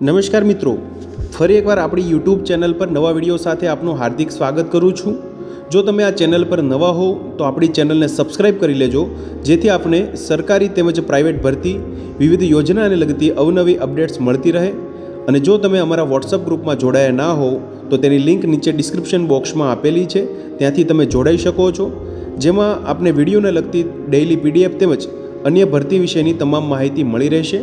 નમસ્કાર મિત્રો, ફરી એકવાર આપણી યુટ્યુબ ચેનલ પર નવા વિડીયો સાથે આપનું હાર્દિક સ્વાગત કરું છું। જો તમે આ ચેનલ પર નવા હો તો આપણી ચેનલને સબસ્ક્રાઇબ કરી લેજો, જેથી આપને સરકારી તેમજ પ્રાઇવેટ ભરતી વિવિધ યોજનાને લગતી અવનવી અપડેટ્સ મળતી રહે। અને જો તમે અમારા વોટ્સઅપ ગ્રુપમાં જોડાયા ના હો તો તેની લિંક નીચે ડિસ્ક્રિપ્શન બોક્સમાં આપેલી છે, ત્યાંથી તમે જોડાઈ શકો છો, જેમાં આપને વિડીયોને લગતી ડેઇલી પીડીએફ તેમજ અન્ય ભરતી વિશેની તમામ માહિતી મળી રહેશે।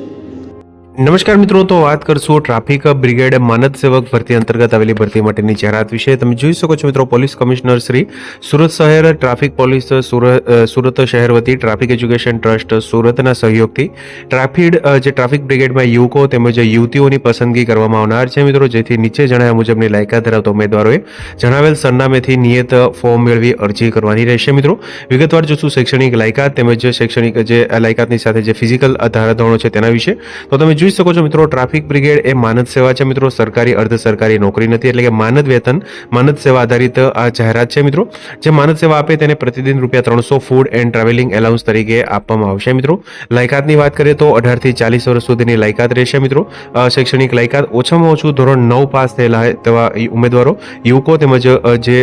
નમસ્કાર મિત્રો, તો વાત કરશું ટ્રાફિક બ્રિગેડ માનદ સેવક ભરતી અંતર્ગત આવેલી ભરતી માટેની જાહેરાત વિશે। તમે જોઈ શકો છો મિત્રો, પોલીસ કમિશનર શ્રી સુરત શહેર ટ્રાફિક પોલીસ સુરત શહેર વતી ટ્રાફિક એજ્યુકેશન ટ્રસ્ટ સુરતના સહયોગથી ટ્રાફિક બ્રિગેડમાં યુવકો તેમજ યુવતીઓની પસંદગી કરવામાં આવનાર છે મિત્રો, જેથી નીચે જણાવ્યા મુજબની લાયકાત ધરાવતા ઉમેદવારોએ જણાવેલ સરનામેથી નિયત ફોર્મ મેળવી અરજી કરવાની રહેશે મિત્રો। વિગતવાર જોશું શૈક્ષણિક લાયકાત તેમજ શૈક્ષણિક જે લાયકાતની સાથે જે ફિઝિકલ ધારાધોરણો છે તેના વિશે। તો તમે જોઈ શકો છો મિત્રો, ટ્રાફિક બ્રિગેડ એ માનદ સેવા છે મિત્રો, સરકારી અર્ધ સરકારી નોકરી નથી, એટલે કે માનદ વેતન માનદ સેવા આધારિત આ જાહેરાત છે મિત્રો। જે માનદ સેવા આપે તેને પ્રતિદિન ₹300 ફૂડ એન્ડ ટ્રાવેલિંગ એલાઉન્સ તરીકે આપવામાં આવશે મિત્રો। લાયકાતની વાત કરીએ તો 18 થી 40 વર્ષ સુધીની લાયકાત રહેશે મિત્રો। શૈક્ષણિક લાયકાત ઓછામાં ઓછું ધોરણ 9 પાસ થયેલા તેવા ઉમેદવારો, યુવકો તેમજ જે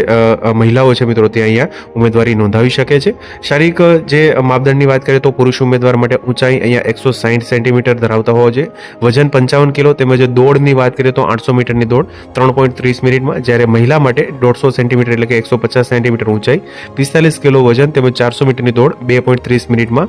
મહિલાઓ છે મિત્રો, તે અહીંયા ઉમેદવારી નોંધાવી શકે છે। શારીરિક જે માપદંડની વાત કરીએ તો પુરુષ ઉમેદવાર માટે ઊંચાઈ અહીંયા 160 સેન્ટીમીટર ધરાવતા હોવા જોઈએ, વજન 55 કિલો તેમજ દોડની વાત કરીએ તો 800 મીટરની દોડ 3.30 મિનિટમાં, જ્યારે મહિલા માટે 150 સેન્ટીમીટર એટલે કે 150 સેન્ટીમીટર ઊંચાઈ, 45 કિલો વજન તેમજ 400 મીટરની દોડ 2.30 મિનિટમાં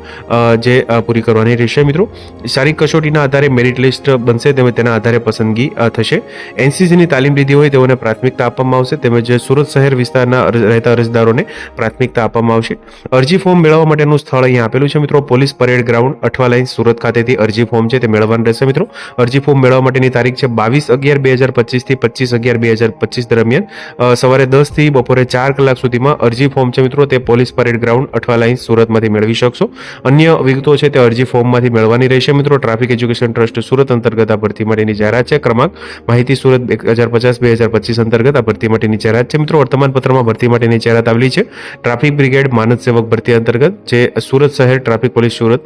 જે પૂરી કરવાની રહેશે મિત્રો। શારીરિક કસોટીના આધારે મેરિટ લિસ્ટ બનશે તેમજ તેના આધારે પસંદગી થશે। એનસીસીની તાલીમ લીધી હોય તેઓને પ્રાથમિકતા આપવામાં આવશે તેમજ સુરત શહેર વિસ્તારના રહેતા અરજદારોને પ્રાથમિકતા આપવામાં આવશે। અરજી ફોર્મ મેળવવા માટેનું સ્થળ અહીંયા આપેલું છે મિત્રો, police parade ground Athwa line Surat ખાતેથી અરજી ફોર્મ છે તે મેળવવાનું રહેશે મિત્રો। અરજી ફોર્મ મેળવવા માટેની તારીખ છે 22/11/2025 થી 25/11/2025 દરમિયાન સવારે 10 થી બપોરે 4 કલાક સુધીમાં અરજી ફોર્મ છે મિત્રો, તે police parade ground Athwa line સુરતમાંથી મેળવી શકશો। અન્ય વિગતો છે તે અરજી ફોર્મમાંથી મેળવવાની રહેશે મિત્રો। ટ્રાફિક એજ્યુકેશન ટ્રસ્ટ સુરત અંતર્ગત આ ભરતી માટેની જાહેરાત છે। ક્રમાંક માહિતી સુરત 2050-2025 અંતર્ગત આ ભરતી માટેની જાહેરાત છે મિત્રો। વર્તમાન પત્રમાં ભરતી માટેની જાહેરાત આવેલી છે ટ્રાફિક બ્રિગેડ માનદ સેવક ભરતી અંતર્ગત, જે સુરત શહેર ટ્રાફિક પોલીસ સુરત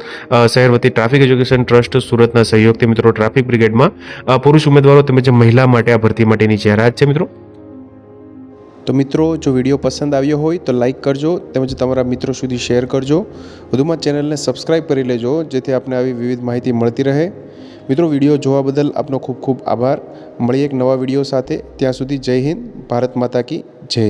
શહેર વતી ટ્રાફિક એજ્યુકેશન ટ્રસ્ટ સુરતના સહયોગથી મિત્રો ટ્રાફિક બ્રિગેડમાં પુરુષ ઉમેદવારો તેમજ મહિલા માટે આ ભરતી માટેની જાહેરાત છે મિત્રો। તો મિત્રો, જો વિડીયો પસંદ આવ્યો હોય તો લાઇક કરજો તેમજ તમારા મિત્રો સુધી શેર કરજો। વધુમાં ચેનલને સબસ્ક્રાઇબ કરી લેજો, જેથી આપને આવી વિવિધ માહિતી મળતી રહે। મિત્રો, વિડીયો જોવા બદલ આપનો ખૂબ ખૂબ આભાર। મળીએ એક નવા વિડીયો સાથે, ત્યાં સુધી જય હિન્દ, ભારત માતા કી જય।